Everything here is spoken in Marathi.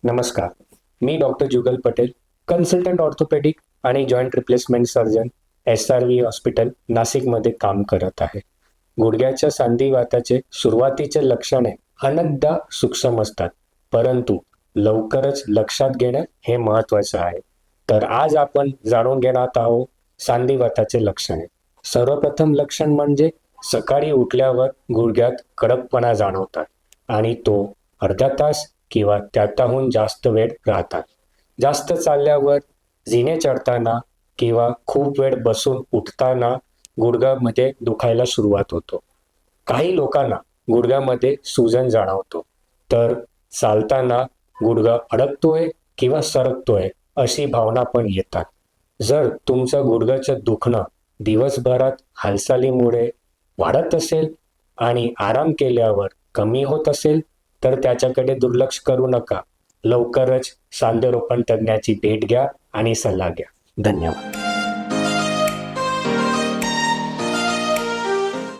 नमस्कार, मी डॉक्टर जुगल पटेल, कन्सल्टंट ऑर्थोपेडिक आणि joint replacement surgeon SRV hospital नाशिकमध्ये काम करत आहे. गुडघ्याच्या संधिवाताचे सुरुवातीचे लक्षणे अनेकदा सूक्ष्म असतात, परंतु लवकरच लक्षात घेणं हे महत्त्वाचं आहे. तर आज आपण जाणून घेणार आहोत संधिवाताचे लक्षणे. सर्वप्रथम लक्षण म्हणजे सकाळी उठल्यावर गुडघ्यात कडकपणा जाणवतात आणि तो अर्धा तास किंवा त्याहून जास्त वेळ राहतात. जास्त चालल्यावर, जिने चढताना किंवा खूप वेळ बसून उठताना गुडघ्यामध्ये दुखायला सुरुवात होतो. काही लोकांना गुडघ्यामध्ये सूजन जाणवतो, तर चालताना गुडघा अडकतोय किंवा सरकतोय अशी भावना पण येतात. जर तुमचं गुडघ्याचं दुखणं दिवसभरात हालचालीमुळे वाढत असेल आणि आराम केल्यावर कमी होत असेल तर त्याच्याकडे दुर्लक्ष करू नका. लवकरच सांधेरोपण तज्ञाची भेट घ्या आणि सल्ला घ्या. धन्यवाद.